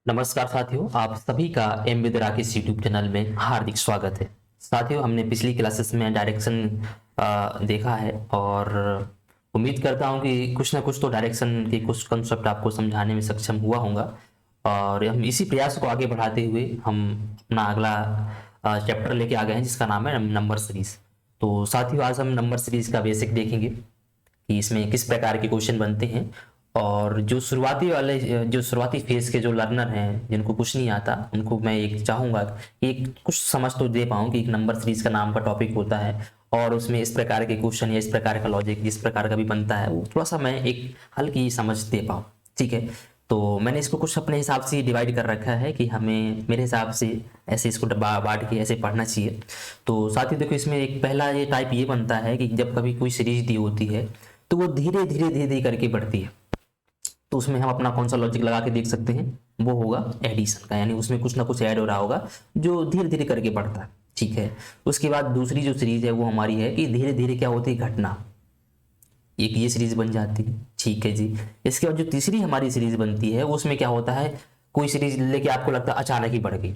नमस्कार साथियों, आप सभी का M with Rakesh YouTube channel में हार्दिक स्वागत है। साथियों, हमने पिछली क्लासेस में डायरेक्शन देखा है और उम्मीद करता हूं कि कुछ ना कुछ तो डायरेक्शन के कुछ कंसेप्ट आपको समझाने में सक्षम हुआ होगा। और हम इसी प्रयास को आगे बढ़ाते हुए हम अपना अगला चैप्टर लेके आ गए हैं, जिसका नाम है नंबर सीरीज। तो साथियों, आज हम नंबर सीरीज का बेसिक देखेंगे कि इसमें किस प्रकार के क्वेश्चन बनते हैं। और जो शुरुआती फेज के जो लर्नर हैं, जिनको कुछ नहीं आता, उनको मैं एक चाहूँगा कि एक कुछ समझ तो दे पाऊँ कि एक नंबर सीरीज का नाम का टॉपिक होता है और उसमें इस प्रकार के क्वेश्चन या इस प्रकार का लॉजिक जिस प्रकार का भी बनता है, वो थोड़ा सा मैं एक हल्की समझ दे पाऊँ। ठीक है, तो मैंने इसको कुछ अपने हिसाब से डिवाइड कर रखा है कि हमें मेरे हिसाब से ऐसे इसको बांट के ऐसे पढ़ना चाहिए। तो साथियों देखो, इसमें एक पहला ये टाइप ये बनता है कि जब कभी कोई सीरीज दी होती है तो वो धीरे धीरे धीरे धीरे करके बढ़ती है। तो उसमें हम अपना कौन सा लॉजिक लगा के देख सकते हैं, वो होगा एडिशन का, यानी उसमें कुछ ना कुछ ऐड हो रहा होगा जो धीरे धीरे करके बढ़ता है। ठीक है, उसके बाद दूसरी जो सीरीज है वो हमारी है कि धीरे धीरे क्या होती है, घटना। एक ये सीरीज बन जाती है। ठीक है जी। इसके बाद जो तीसरी हमारी सीरीज बनती है उसमें क्या होता है, कोई सीरीज लेके आपको लगता है अचानक ही बढ़ गई,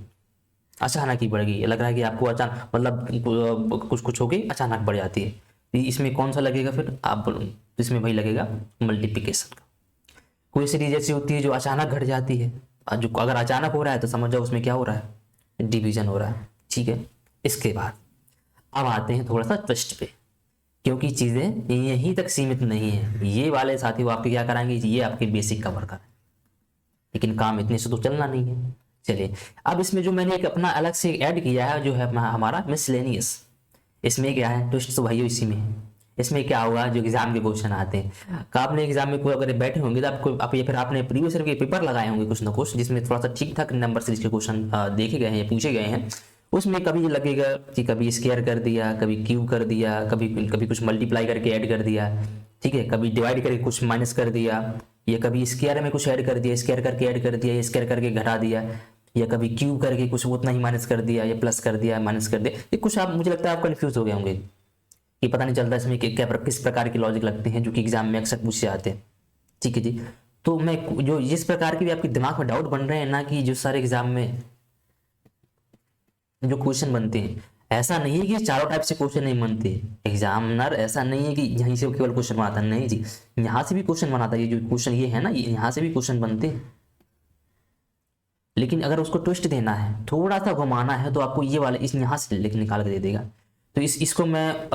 अचानक ही बढ़ गई, लग रहा है कि आपको अचानक मतलब कुछ कुछ हो गई, अचानक बढ़ जाती है। तो इसमें कौन सा लगेगा फिर, आप बोलो, तो इसमें वही लगेगा मल्टीप्लिकेशन का। कोई सीरीज ऐसी होती है जो अचानक घट जाती है, और जो अगर अचानक हो रहा है तो समझ जाओ उसमें क्या हो रहा है, डिवीजन हो रहा है। ठीक है, इसके बाद अब आते हैं थोड़ा सा ट्विस्ट पे, क्योंकि चीजें यहीं तक सीमित नहीं है। ये वाले साथी वो आपके क्या कराएंगे, ये आपके बेसिक कवर करें, लेकिन काम इतने से तो चलना नहीं है। चलिए, अब इसमें जो मैंने एक अपना अलग से ऐड किया है जो है हमारा मिसलेनियस। इसमें क्या है, ट्विस्ट तो वही इसी में है। इसमें क्या होगा, जो एग्जाम के क्वेश्चन आते हैं, का आपने एग्जाम में कोई अगर बैठे होंगे तो आपको आप ये फिर आपने प्रीवियस ईयर के पेपर लगाए होंगे कुछ ना कुछ, जिसमें थोड़ा सा ठीक ठाक नंबर सीरीज के क्वेश्चन देखे गए हैं, पूछे गए हैं। उसमें कभी लगेगा कि कभी स्क्वायर कर दिया, कभी क्यूब कर दिया, कभी कभी कुछ मल्टीप्लाई करके ऐड कर दिया। ठीक है, कभी डिवाइड करके कुछ माइनस कर दिया, या कभी स्क्वायर में कुछ ऐड कर दिया, स्क्वायर करके ऐड कर दिया, या स्क्वायर करके घटा दिया, या कभी क्यूब करके कुछ उतना ही माइनस कर दिया, या प्लस कर दिया, माइनस कर दिया। ये कुछ आप, मुझे लगता है आप कंफ्यूज हो गए होंगे कि पता नहीं चलता इसमें क्या किस प्रकार के लॉजिक लगते हैं जो कि एग्जाम में अक्सर पूछे जाते हैं। ठीक है जी। तो मैं जो जिस प्रकार के भी आपके दिमाग में डाउट बन रहे हैं ना, कि जो सारे एग्जाम में जो क्वेश्चन बनते हैं, ऐसा नहीं है कि चारों टाइप से क्वेश्चन नहीं बनते। एग्जामिनर ऐसा नहीं है कि यहीं से केवल क्वेश्चन बनाता है, नहीं जी, यहाँ से भी क्वेश्चन बनाता है। ये जो क्वेश्चन ये है ना, ये यहाँ से भी क्वेश्चन बनते हैं, लेकिन अगर उसको ट्विस्ट देना है, थोड़ा सा घुमाना है, तो आपको ये वाला इस यहाँ से निकाल के दे देगा। तो इसको मैं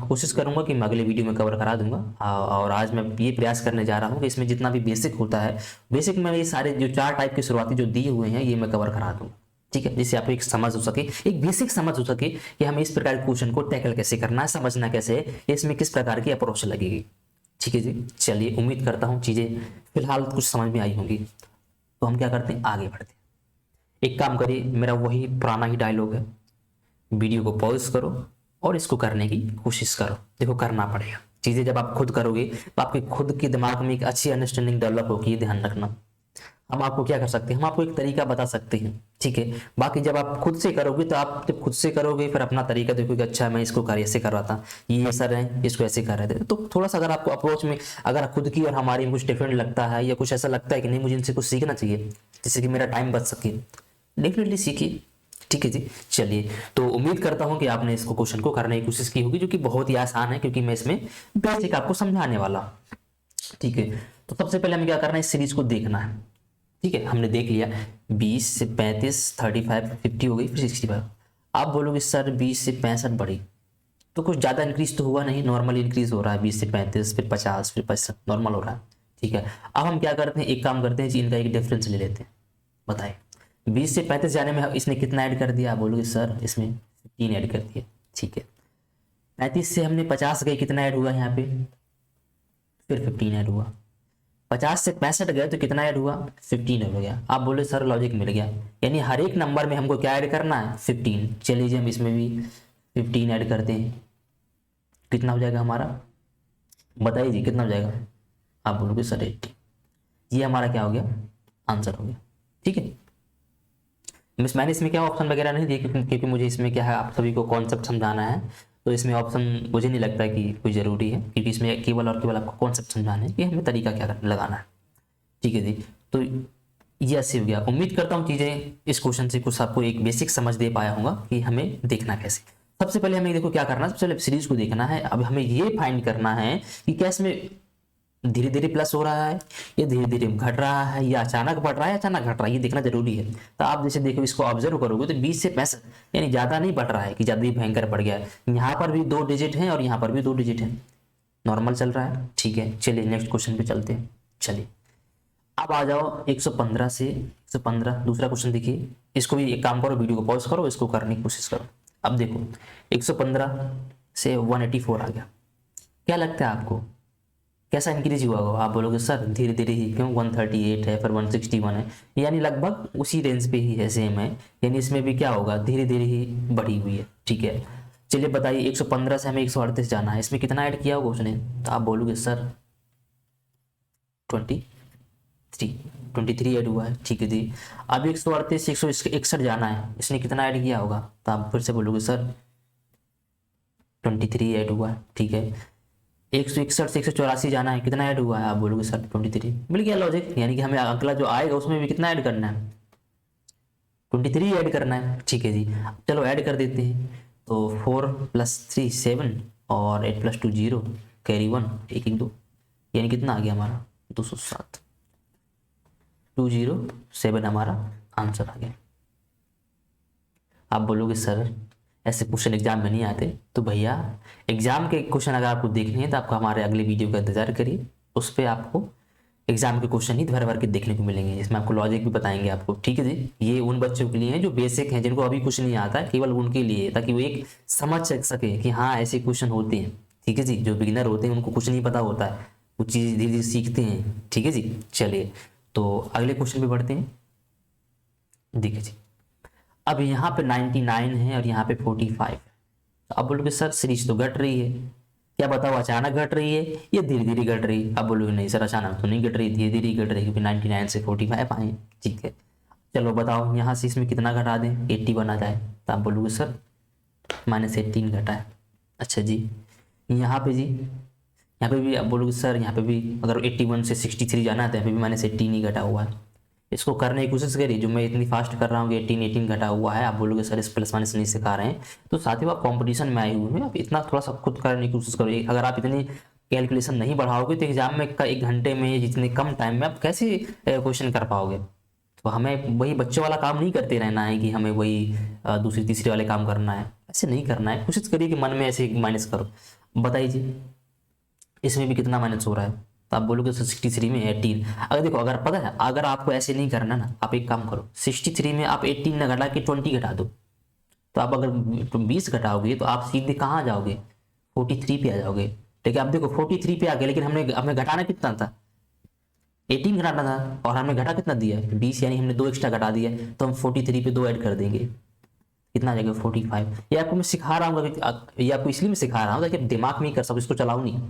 कोशिश करूंगा कि मैं अगले वीडियो में कवर करा दूंगा। और आज मैं ये प्रयास करने जा रहा हूँ कि इसमें जितना भी बेसिक होता है, बेसिक में ये सारे जो चार टाइप के शुरुआती जो दिए हुए हैं ये मैं कवर करा दूंगा। ठीक है, जिससे आपको एक समझ हो सके, एक बेसिक समझ हो सके कि हमें इस प्रकार के क्वेश्चन को टैकल कैसे करना है, समझना कैसे है, इसमें किस प्रकार की अप्रोच लगेगी। ठीक है जी। चलिए, उम्मीद करता हूँ चीज़ें फिलहाल कुछ समझ में आई होंगी। तो हम क्या करते हैं, आगे बढ़ते हैं। एक काम करिए, मेरा वही पुराना ही डायलॉग है, वीडियो को पॉज करो और इसको करने की कोशिश करो। देखो, करना पड़ेगा चीज़ें, जब आप खुद करोगे तो आपके खुद के दिमाग में एक अच्छी अंडरस्टैंडिंग डेवलप होगी, ये ध्यान रखना। हम आपको क्या कर सकते हैं, हम आपको एक तरीका बता सकते हैं। ठीक है, बाकी जब आप खुद से करोगे तो आप जब खुद से करोगे फिर अपना तरीका देखोगे, अच्छा मैं इसको कर ऐसे कर रहा था, ये सर है इसको ऐसे कर रहे थे। तो थोड़ा सा अगर आपको अप्रोच में अगर खुद की और हमारी में कुछ डिफरेंट लगता है, या कुछ ऐसा लगता है कि नहीं मुझे इनसे कुछ सीखना चाहिए जिससे कि मेरा टाइम बच सके, डेफिनेटली सीखिए। ठीक है जी। चलिए, तो उम्मीद करता हूं कि आपने इसको क्वेश्चन को करने की कोशिश की होगी, जो कि बहुत ही आसान है, क्योंकि मैं इसमें बेसिक आपको समझाने वाला हूं। ठीक है, तो सबसे पहले हमें क्या करना है, इस सीरीज को देखना है। ठीक है, हमने देख लिया 20 से 35, 35, 50 हो गई, फिर 65। आप बोलोगे सर 20 से 65 बढ़ी, तो कुछ ज़्यादा इंक्रीज तो हुआ नहीं, नॉर्मल इंक्रीज हो रहा है, 20 से 35, फिर 50, फिर 65, नॉर्मल हो रहा है। ठीक है, अब हम क्या करते हैं, एक काम करते हैं जी, इनका एक डिफरेंस ले लेते हैं। बताए 20 से 35 जाने में इसने कितना ऐड कर दिया, आप बोलोगे सर इसमें 15 ऐड कर दिया। ठीक है, 35 से हमने 50 गए, कितना ऐड हुआ यहाँ पे, फिर 15 ऐड हुआ। 50 से 65 गए तो कितना ऐड हुआ, 15 ऐड हो गया। आप बोले सर लॉजिक मिल गया, यानी हर एक नंबर में हमको क्या ऐड करना है, 15। चलिए जी, हम इसमें भी 15 ऐड करते हैं, कितना हो जाएगा हमारा, बताइए जी कितना हो जाएगा। आप बोलोगे सर 80। ये हमारा क्या हो गया, आंसर हो गया। ठीक है, मैंने इसमें क्या ऑप्शन वगैरह नहीं दिए, क्योंकि मुझे इसमें क्या है, आप सभी को कॉन्सेप्ट समझाना है। तो इसमें ऑप्शन मुझे नहीं लगता कि कोई ज़रूरी है, क्योंकि इसमें केवल और केवल आपको कॉन्सेप्ट समझाना है कि हमें तरीका क्या लगाना है। ठीक है जी। तो ये ऐसे हो गया। उम्मीद करता हूँ चीज़ें इस क्वेश्चन से कुछ आपको एक बेसिक समझ दे पाया होगा कि हमें देखना कैसे। सबसे पहले हमें देखो क्या करना है, सबसे पहले सीरीज को देखना है। अब हमें ये फाइंड करना है कि क्या इसमें धीरे धीरे प्लस हो रहा है, ये धीरे धीरे घट रहा है, या अचानक बढ़ रहा है, अचानक घट रहा है, ये देखना जरूरी है। तो आप जैसे देखो इसको ऑब्जर्व करोगे तो 20 से 65 यानी ज्यादा नहीं बढ़ रहा है कि ज्यादा ही भयंकर बढ़ गया है। यहाँ पर भी 2 डिजिट हैं और यहाँ पर भी 2 डिजिट हैं, नॉर्मल चल रहा है। ठीक है, चलिए नेक्स्ट क्वेश्चन पे चलते हैं। चलिए अब आ जाओ 115 से 115 दूसरा क्वेश्चन देखिए। इसको भी एक काम करो, वीडियो को पॉज करो, इसको करने की कोशिश करो। अब देखो 115 से 184 आ गया। क्या लगता है आपको कैसा इंक्रीज हुआ होगा? आप बोलोगे सर धीरे धीरे ही, क्यों 138 है फिर 161 है, यानी लगभग उसी रेंज पे ही है, सेम है। यानी इसमें भी क्या होगा, धीरे धीरे ही बढ़ी हुई है। ठीक है, चलिए बताइए 115 से हमें 138 जाना है, इसमें कितना ऐड किया होगा उसने? तो आप बोलोगे सर 23 ऐड हुआ है। ठीक है जी। अब 138 से 161 जाना है, इसने कितना ऐड किया होगा? तो आप फिर से बोलोगे सर 23 ऐड हुआ है। ठीक है, 161 से 184 जाना है, कितना ऐड हुआ है? आप बोलोगे सर 23। मिल गया लॉजिक, यानी कि हमें अगला जो आएगा उसमें भी कितना ऐड करना है? 23 ऐड करना है। ठीक है जी, चलो ऐड कर देते हैं। तो 4 + 3 7 और 8 + 2 0, कैरी 1 1 1 2, यानी कितना आ गया हमारा 207। 207 हमारा आंसर आ गया। आप बोलोगे सर ऐसे क्वेश्चन एग्जाम में नहीं आते। तो भैया एग्जाम के क्वेश्चन अगर आपको देखने हैं तो आपको हमारे अगले वीडियो का इंतजार करिए, उस पर आपको एग्जाम के क्वेश्चन ही भर भर के देखने को मिलेंगे, जिसमें आपको लॉजिक भी बताएंगे आपको। ठीक है जी, ये उन बच्चों के लिए हैं जो बेसिक हैं, जिनको अभी कुछ नहीं आता है, केवल उनके लिए, ताकि वो एक समझ सके कि हाँ ऐसे क्वेश्चन होते हैं। ठीक है जी, जो बिगिनर होते हैं उनको कुछ नहीं पता होता है, कुछ चीज़ धीरे धीरे सीखते हैं। ठीक है जी, चलिए तो अगले क्वेश्चन पे बढ़ते हैं। देखिए जी, अब यहाँ पे 99 है और यहाँ पे 45 है। तो अब बोलोगे सर सीरीज तो घट रही है, क्या बताओ अचानक घट रही है या धीरे धीरे घट रही है? अब बोलोगे नहीं सर अचानक तो नहीं घट रही, धीरे धीरे घट रही, क्योंकि 99 से 45 आए। ठीक है, चलो बताओ यहाँ से इसमें कितना घटा दें, 81 आ जाए। तो आप बोलोगे सर -18 घटा है। अच्छा जी, यहाँ पे जी, यहाँ पे भी आप बोलोगे सर यहाँ पे भी अगर 81 से 63 जाना है तो यहाँ पे भी -18 ही घटा हुआ है। इसको करने की कोशिश करिए, जो मैं इतनी फास्ट कर रहा हूँ कि 18 घटा हुआ है। आप बोलोगे सर इस प्लस माइनस नहीं सिखा रहे हैं, तो साथियों आप कंपटीशन में आए हुए हैं, आप इतना थोड़ा सा खुद करने की कोशिश करिए। अगर आप इतनी कैलकुलेशन नहीं बढ़ाओगे तो एग्जाम में 1 घंटे में जितने कम टाइम में आप कैसे क्वेश्चन कर पाओगे? तो हमें वही बच्चों वाला काम नहीं करते रहना है कि हमें वही दूसरी तीसरी वाले काम करना है, ऐसे नहीं करना है। कोशिश करिए कि मन में ऐसे माइनस करो। बताइए जी इसमें भी कितना माइनस हो रहा है? तो आप बोलोगे 63 में 18। अगर देखो, अगर पता है, अगर आपको ऐसे नहीं करना ना, आप एक काम करो, 63 में आप 18 ना घटा के 20 घटा दो। तो आप अगर 20 घटाओगे तो आप सीधे कहाँ आ जाओगे, 43 पे आ जाओगे। ठीक है, आप देखो 43 पे आ गए, लेकिन हमें घटाना कितना था, 18 घटाना था, और हमने घटा कितना दिया है 20, यानी हमने 2 एक्स्ट्रा घटा दिया। तो हम 43 पे 2 ऐड कर देंगे, कितना आ जाएगा 45। ये आपको मैं सिखा रहा हूँ, ये आपको इसलिए मैं सिखा रहा हूँ ताकि आप दिमाग में ही कर सको, इसको चलाओ नहीं।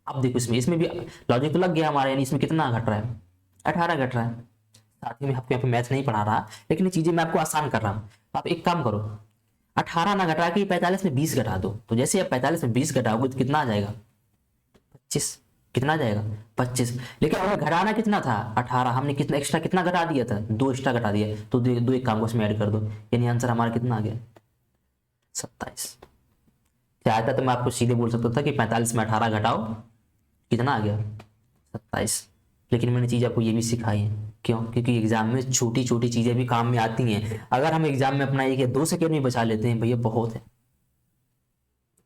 अब देखो इसमें भी लॉजिक तो लग गया हमारा, यानी इसमें कितना घट रहा है, 18 घट रहा है। साथ ही में आपको यहाँ पे मैथ नहीं पढ़ा रहा, लेकिन ये चीजें मैं आपको आसान कर रहा हूँ। आप एक काम करो, 18 ना घटा के 45 में 20 घटा दो। तो जैसे आप 45 में 20 घटाओगे तो कितना आ जाएगा, 25। कितना आ जाएगा 25। लेकिन हमें घटाना कितना था 18, हमने कितना एक्स्ट्रा कितना घटा दिया था, 2 एक्स्ट्रा घटा दिया। तो दो एक काम को इसमें ऐड कर दो, यानी आंसर हमारा कितना आ गया 27। चाहता तो मैं आपको सीधे बोल सकता था कि 45 में 18 घटाओ, कितना आ गया 27। लेकिन मैंने चीज़ आपको ये भी सिखाई है, क्यों? क्योंकि एग्जाम में छोटी छोटी चीज़ें भी काम में आती हैं। अगर हम एग्जाम में अपना 1 या 2 सेकेंड भी बचा लेते हैं भैया, बहुत है,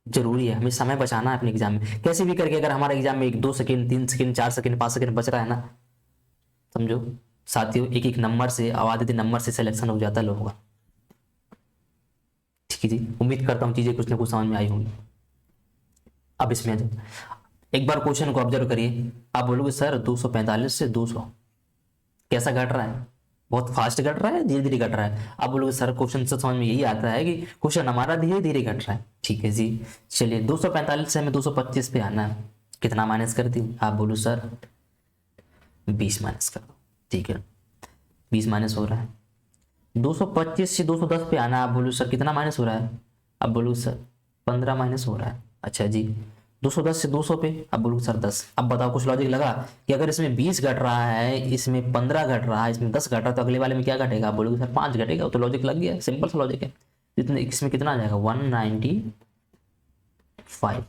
जरूरी है। हमें समय बचाना है अपने एग्जाम में, कैसे भी करके। अगर हमारे एग्जाम में 1 2 सेकेंड 3 सेकेंड 4 सेकेंड 5 सेकेंड बच रहा है ना, समझो साथियों, एक एक नंबर से, आधे नंबर से सिलेक्शन हो जाता है लोगों का। ठीक है जी, उम्मीद करता हूँ चीज़ें कुछ ना कुछ समझ में आई होंगी। अब इसमें आ जाओ, एक बार क्वेश्चन को ऑब्जर्व करिए। आप बोलोगे सर 245 से 200 कैसा घट रहा है, बहुत फास्ट घट रहा है, धीरे धीरे घट रहा है? आप बोलोगे सर क्वेश्चन से समझ में यही आता है कि क्वेश्चन हमारा धीरे धीरे घट रहा है। ठीक है जी, चलिए 245 से हमें 225 पे आना है, कितना माइनस कर दी? आप बोलो सर 20 माइनस कर दो। ठीक है, 20 माइनस हो रहा है। 225 से 210 पे आना है, आप बोलो सर कितना माइनस हो रहा है? आप बोलो सर 15 माइनस हो रहा है। अच्छा जी, 210 से 200 पे। अब बोलो सर 10। अब बताओ कुछ लॉजिक लगा कि अगर इसमें 20 घट रहा है, इसमें 15 घट रहा है, इसमें 10 घट रहा है, तो अगले वाले में क्या घटेगा? आप बोलोगे सर 5 घटेगा। तो लॉजिक लग गया, सिंपल सा लॉजिक है। इतने इसमें कितना आ जाएगा? 195।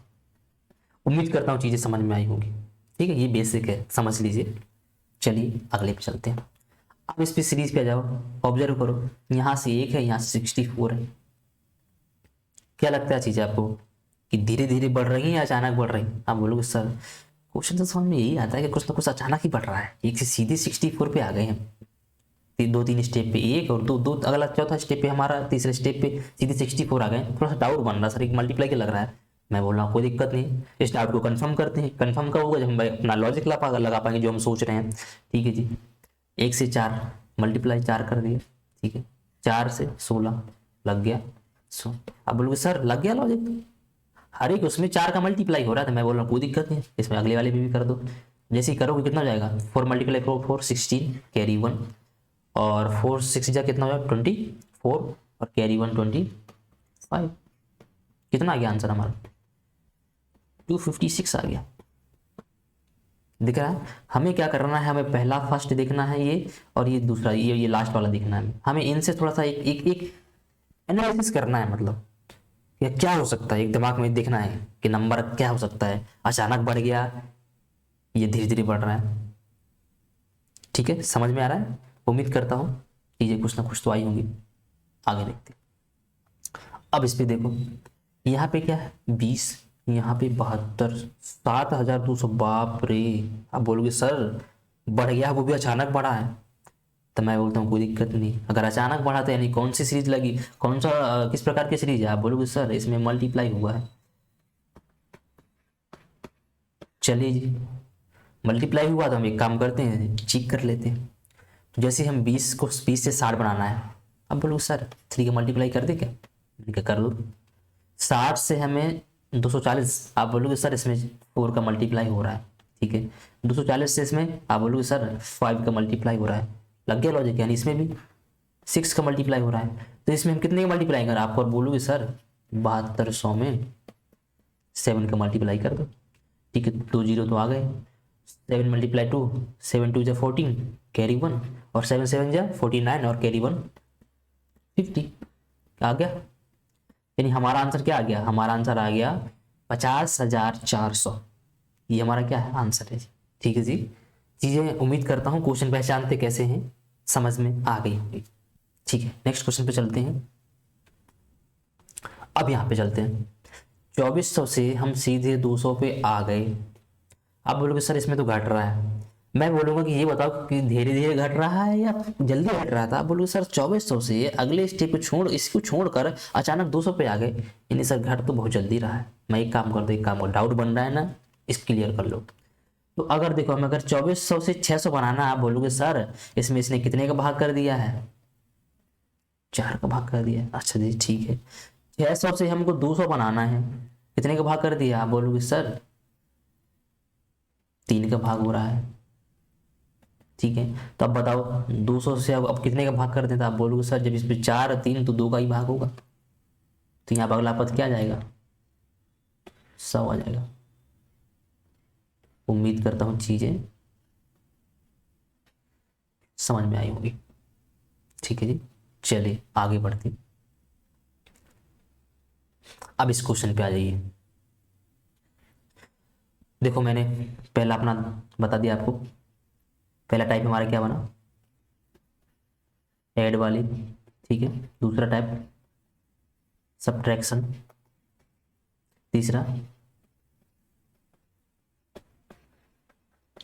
उम्मीद करता हूँ चीज़ें समझ में आई होंगी। ठीक है, ये बेसिक है, समझ लीजिए। चलिए अगले पे चलते हैं। अब इस पे सीरीज पे आ जाओ, ऑब्जर्व करो, यहाँ से 1 है, यहाँ से 64 है। क्या लगता है चीज़ आपको कि धीरे धीरे बढ़ रही है या अचानक बढ़ रही है? आप बोलोगे सर क्वेश्चन तो समझ में यही आता है कि कुछ ना कुछ अचानक ही बढ़ रहा है। एक से सीधे 64 पे आ गए हम, 2-3 स्टेप पे, एक और दो, अगला चौथा स्टेप पे हमारा, तीसरे स्टेप पे सीधे 64 आ गए। थोड़ा सा डाउट बन रहा सर, एक मल्टीप्लाई के लग रहा है। मैं बोल रहा हूँ कोई दिक्कत नहीं, इस डाउट को कंफर्म करते हैं। कंफर्म कब होगा? जब हम अपना लॉजिक लगा पाएंगे जो हम सोच रहे हैं। ठीक है जी, 1 से 4 मल्टीप्लाई 4 कर दिया। ठीक है, 4 से 16 लग गया। सो अब बोलोगे सर लग गया लॉजिक, हर एक उसमें 4 का मल्टीप्लाई हो रहा था। मैं बोल रहा हूँ कोई दिक्कत नहीं, इसमें अगले वाले भी कर दो। जैसे ही करोगे कितना हो जाएगा? 4 मल्टीप्लाई 4 16, कैरी 1, और 4 6 जा कितना हो जाएगा? 24, और कैरी 1 25। कितना आ गया आंसर हमारा? 256 आ गया। दिख रहा है? हमें क्या करना है? हमें पहला फर्स्ट देखना है ये, और ये दूसरा, ये लास्ट वाला देखना है। हमें इनसे थोड़ा सा एक एनालिसिस करना है, मतलब या क्या हो सकता है, एक दिमाग में देखना है कि नंबर क्या हो सकता है, अचानक बढ़ गया, ये धीरे धीरे बढ़ रहा है। ठीक है, समझ में आ रहा है? उम्मीद करता हूँ चीजें कुछ ना कुछ तो आई होंगी। आगे देखते हैं। अब इस पे देखो, यहाँ पे क्या है? 20, यहाँ पे 72, 7200। बाप रे! आप बोलोगे सर बढ़ गया, वो भी अचानक बढ़ा है। तो मैं बोलता हूँ कोई दिक्कत नहीं। अगर अचानक बढ़ा तो यानी कौन सी सीरीज लगी, कौन सा किस प्रकार की सीरीज है? आप बोलोगे सर इसमें मल्टीप्लाई हुआ है। चलिए जी, मल्टीप्लाई हुआ तो हम एक काम करते हैं, चेक कर लेते हैं। तो जैसे हम 20 को 20 से 60 बनाना है। अब बोलो सर 3 का मल्टीप्लाई कर दे क्या? मैंने कहा कर लो। 60 से हमें 240। आप बोलोगे सर इसमें 4 का मल्टीप्लाई हो रहा है। ठीक है, 240 से इसमें आप बोलोगे सर 5 का मल्टीप्लाई हो रहा है। लग गया लॉजिक? यानी इसमें भी 6 का मल्टीप्लाई हो रहा है। तो इसमें हम कितने का मल्टीप्लाई करें? आपको और बोलोगे सर 7200 में 7 का मल्टीप्लाई कर दो। ठीक है, 2 जीरो तो आ गए। 7 मल्टीप्लाई 2, 7 2 जा 14, कैरी 1, और 7 7 जा 49, और कैरी 1 50 आ गया। यानी हमारा आंसर क्या आ गया? हमारा आंसर आ गया 50,400। ये हमारा क्या है? आंसर है जी। ठीक है जी, चीजें उम्मीद करता हूँ क्वेश्चन पहचानते कैसे हैं समझ में आ गई होगी। ठीक है, नेक्स्ट क्वेश्चन पे चलते हैं। अब यहाँ पे चलते हैं, 2400 से हम सीधे 200 पे आ गए। आप बोलोगे सर इसमें तो घट रहा है। मैं बोलूंगा कि ये बताओ कि धीरे धीरे घट रहा है या जल्दी घट रहा था? आप बोलोगे सर 2400 से अगले स्टेप को छोड़, इसको छोड़कर अचानक 200 पे आ गए, यानी सर घट तो बहुत जल्दी रहा है। मैं एक काम कर दो, एक काम कर, डाउट बन रहा है ना, इस क्लियर कर लो। तो अगर देखो, हम अगर 2400 से 600 बनाना, आप बोलोगे सर इसमें इसने कितने का भाग कर दिया है? 4 का भाग कर दिया है। अच्छा जी ठीक है, 600 से हमको 200 बनाना है, कितने का भाग कर दिया? आप बोलोगे सर 3 का भाग हो रहा है। ठीक है, तो अब बताओ 200 से अब कितने का भाग कर दें? तो आप बोलोगे सर जब इसमें 4 3 तो 2 का ही भाग होगा। तो यहाँ पर अगला पद क्या आ जाएगा? 100 आ जाएगा। उम्मीद करता हूँ चीजें समझ में आई होगी। ठीक है जी, चलिए आगे बढ़ते। अब इस क्वेश्चन पे आ जाइए। देखो मैंने पहला अपना बता दिया आपको, पहला टाइप हमारा क्या बना? ऐड वाली। ठीक है, दूसरा टाइप सब्ट्रैक्शन, तीसरा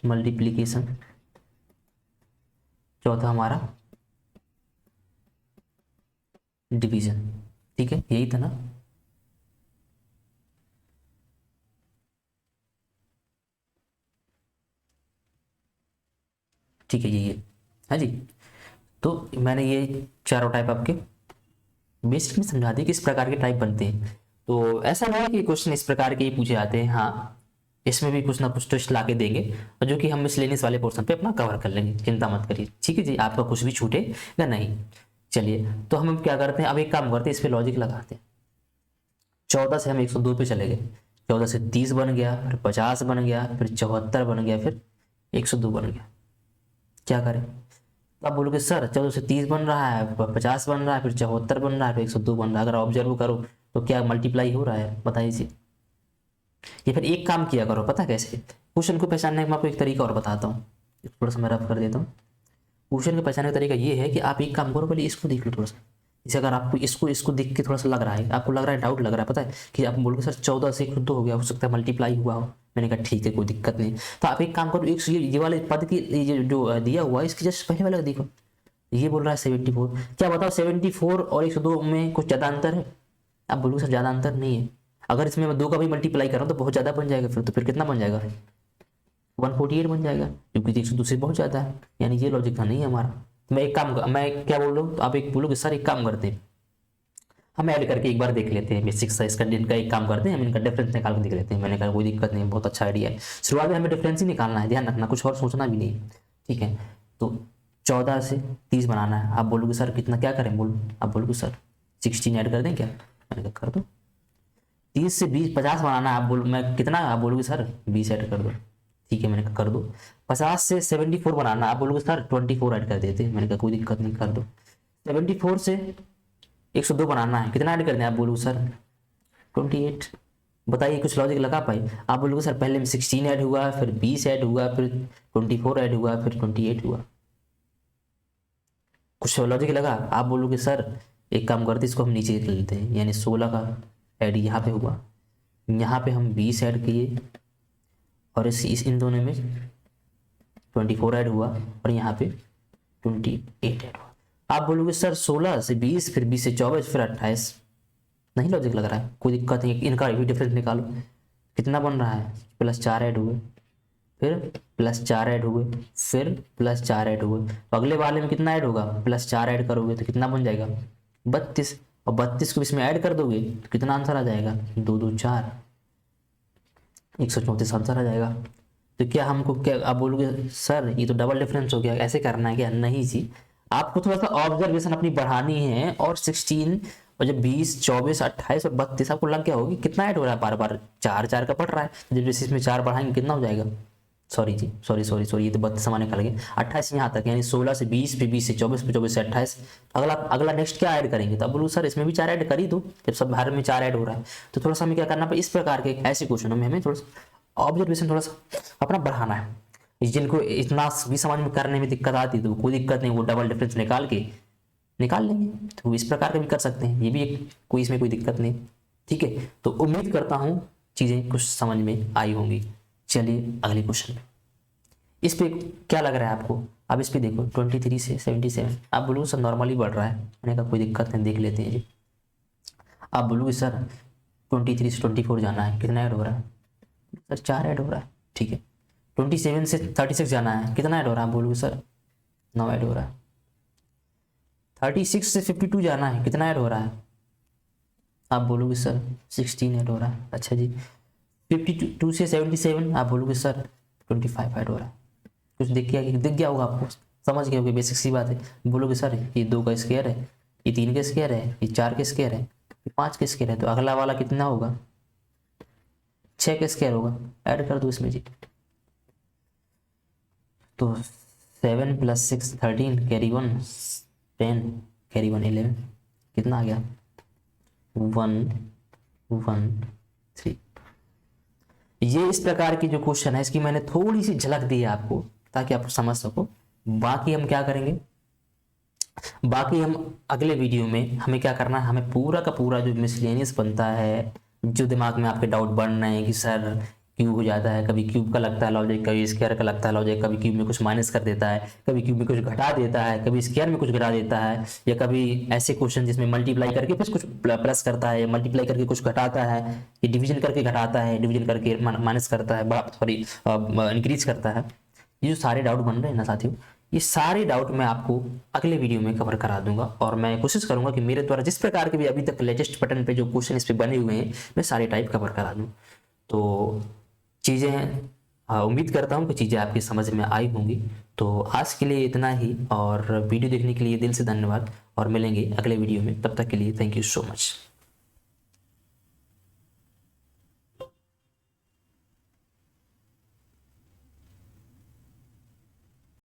मल्टीप्लिकेशन, चौथा हमारा डिवीजन। ठीक है, यही था ना? ठीक है, यही है जी। तो मैंने ये चारों टाइप आपके बेसिक में समझा दी किस प्रकार के टाइप बनते हैं। तो ऐसा नहीं है कि क्वेश्चन इस प्रकार के ही पूछे जाते हैं, हाँ इसमें भी कुछ ना कुछ ट्विस्ट ला के देंगे, और जो कि हम मिसलेनियस वाले पोर्शन पे अपना कवर कर लेंगे, चिंता मत करिए। ठीक है जी, आपका कुछ भी छूटेगा नहीं। चलिए, तो हम क्या करते हैं, अब एक काम करते हैं, इस पे लॉजिक लगाते हैं। 14 से हम 102 पे चले गए। 14 से 30 बन गया, फिर 50 बन गया, फिर 74 बन गया, फिर 102 बन गया। क्या करें? तो आप बोलोगे सर 14 से 30 बन रहा है, 50 बन रहा है, फिर 74 बन रहा है, फिर 102 बन रहा है। अगर ऑब्जर्व करो तो क्या मल्टीप्लाई हो रहा है? बताइए। ये फिर एक काम किया करो, पता कैसे? क्वेश्चन को पहचानने का मैं आपको एक तरीका और बताता हूँ, थोड़ा सा मैं रफ कर देता हूँ। क्वेश्चन को पहचानने का तरीका ये है कि आप एक काम करो, पहले इसको देख लो थोड़ा सा। जैसे अगर आपको इसको देख के थोड़ा सा लग रहा है, आपको लग रहा है, डाउट लग रहा है, पता है कि आप बोलोगे सर 14 से 102 हो गया, हो सकता है मल्टीप्लाई हुआ हो। मैंने कहा ठीक है, कोई दिक्कत नहीं। तो आप एक काम करो, एक ये वाले पद की ये जो दिया हुआ है इसके जस्ट पहले वाला देखो, ये बोल रहा है 74। क्या बताओ 74 और 102 में कुछ ज़्यादा अंतर है? आप बोलोगे सर ज़्यादा अंतर नहीं है। अगर इसमें मैं 2 का भी मल्टीप्लाई कर रहा हूँ तो बहुत ज़्यादा बन जाएगा, फिर तो फिर कितना बन जाएगा? 148 बन जाएगा, क्योंकि 102 से बहुत ज़्यादा है। यानी ये लॉजिक का नहीं है हमारा। तो मैं क्या बोल रहा हूँ, आप एक बोलोगे सर एक काम करते हैं, हम ऐड करके एक बार देख लेते हैं बेसिक सा इसका। इनका एक काम करते हैं, हम इनका डिफरेंस निकाल के देख लेते हैं। मैंने कहा कोई दिक्कत नहीं, बहुत अच्छा आइडिया है। शुरुआत में हमें डिफरेंस ही निकालना है, ध्यान रखना, कुछ और सोचना भी नहीं। ठीक है, तो 14 से 30 बनाना है। आप बोलोगे सर कितना क्या करें? बोलो, आप बोलोगे सर 16 ऐड कर दें क्या? मैंने कहा कर दो। 30 से 50 बनाना है। आप बोलो मैं कितना? आप बोलोगे सर 20 ऐड कर दो। ठीक है, मैंने कहा कर दो। 50 से 74 बनाना, आप बोलोगे सर 24 ऐड कर देते। मैंने कहा कोई दिक्कत नहीं, कर दो। 74 से 102 बनाना है, कितना ऐड कर दें? आप बोलोगे सर 28। बताइए, कुछ लॉजिक लगा पाए? आप बोलोगे सर पहले में 16 ऐड हुआ, फिर 20 ऐड हुआ, फिर 24 ऐड हुआ, फिर 28 हुआ। कुछ लॉजिक लगा? आप बोलोगे सर एक काम करते इसको हम नीचे ले लेते हैं, यानी 16 का ऐड यहाँ पे हुआ, यहाँ पे हम 20 ऐड किए, और इस इन दोनों में 24 ऐड हुआ, और यहाँ पे 28 ऐड हुआ। आप बोलोगे सर 16 से 20, फिर 20 से 24, फिर 28। नहीं लॉजिक लग रहा है? कोई दिक्कत नहीं, इनका भी डिफरेंस निकालो। कितना बन रहा है? +4 ऐड हुए, फिर +4 ऐड हुए, फिर +4 ऐड हुए। तो अगले वाले में कितना ऐड होगा? +4 ऐड करोगे तो कितना बन जाएगा? 32। और 32 को इसमें ऐड कर दोगे तो कितना आंसर आ जाएगा? 2 2 4, 134 आंसर आ जाएगा। तो क्या हमको क्या आप बोलोगे सर ये तो डबल डिफरेंस हो गया, ऐसे करना है क्या? नहीं जी, आपको थोड़ा सा ऑब्जर्वेशन अपनी बढ़ानी है। और 16 और जब 20, 24, 28 और 32 आपको लग गया होगी कितना ऐड हो रहा है, बार बार 4 4 का पड़ रहा है। जब जैसे इसमें 4 बढ़ाएंगे कितना हो जाएगा? सॉरी जी, सॉरी, ये तो 32 सामान निकल गए। 28 यहाँ तक, यानी 16 से 20, फिर 20 से 24, फिर 24 से 28। अगला नेक्स्ट क्या ऐड करेंगे? तो अब बोलो सर इसमें भी 4 ऐड कर ही दो, जब सब हर में 4 ऐड हो रहा है। तो थोड़ा सा हमें क्या करना है, इस प्रकार के ऐसे क्वेश्चनों में हमें थोड़ा सा ऑब्जर्वेशन थोड़ा सा अपना बढ़ाना है। जिनको इतना भी समझ में करने में दिक्कत आती है तो कोई दिक्कत नहीं, वो डबल डिफरेंस निकाल लेंगे। तो इस प्रकार का भी कर सकते हैं, ये भी कोई इसमें कोई दिक्कत नहीं। ठीक है, तो उम्मीद करता हूँ चीज़ें कुछ समझ में आई होंगी। चलिए अगले क्वेश्चन में, इस पे क्या लग रहा है आपको? अब इस पे देखो 23 से 77। आप बोलोगे सर नॉर्मली बढ़ रहा है। मैंने कहा कोई दिक्कत नहीं, देख लेते हैं जी। आप बोलोगे सर 23 से 24 जाना है, कितना ऐड हो रहा है? सर 4 ऐड हो रहा है। ठीक है, 27 से 36 जाना है, कितना ऐड हो रहा है? आप बोलोगे सर 9 ऐड हो रहा है। 36 से 52 जाना है, कितना ऐड हो रहा है? आप बोलोगे सर 16 ऐड हो रहा है। अच्छा जी, 52 से 77 आप बोलोगे सर 25 ऐड हो रहा है। कुछ दिख गया होगा आपको, समझ गए होगे, बेसिक सी बात है। बोलोगे सर ये 2 का स्क्वायर है, ये 3 का स्क्वायर है, ये 4 का स्क्वायर है, ये 5 का स्क्वायर है, तो अगला वाला कितना होगा? 6 का स्क्वायर होगा। ऐड कर दो इसमें जी। तो 7 + 6 13, कैरी 1 10, कैरी 1 11, कितना आ गया? 1 1 3। ये इस प्रकार की जो क्वेश्चन है इसकी मैंने थोड़ी सी झलक दी है आपको ताकि आप समझ सको। बाकी हम क्या करेंगे, बाकी हम अगले वीडियो में हमें क्या करना है, हमें पूरा का पूरा जो मिसलेनियस बनता है, जो दिमाग में आपके डाउट बन रहे हैं कि सर क्यूब हो जाता है, कभी क्यूब का लगता है लॉजिक, कभी स्क्वायर का लगता है लॉजिक, कभी क्यूब में कुछ माइनस कर देता है, कभी क्यूब में कुछ घटा देता है, कभी स्क्वायर में कुछ घटा देता है, या कभी ऐसे क्वेश्चन जिसमें मल्टीप्लाई करके फिर कुछ प्लस करता है, मल्टीप्लाई करके कुछ घटाता है, ये डिवीजन करके घटाता है, डिवीजन करके माइनस करता है, सॉरी इंक्रीज करता है। ये जो सारे डाउट बन रहे हैं ना साथियों, ये सारे डाउट मैं आपको अगले वीडियो में कवर करा दूंगा। और मैं कोशिश करूंगा कि मेरे द्वारा जिस प्रकार के भी अभी तक लेटेस्ट पैटर्न पे जो क्वेश्चन इस पे बने हुए हैं मैं सारे टाइप कवर करा दूं। तो चीज़ें उम्मीद करता हूं कि चीज़ें आपकी समझ में आई होंगी। तो आज के लिए इतना ही, और वीडियो देखने के लिए दिल से धन्यवाद, और मिलेंगे अगले वीडियो में। तब तक के लिए थैंक यू सो मच।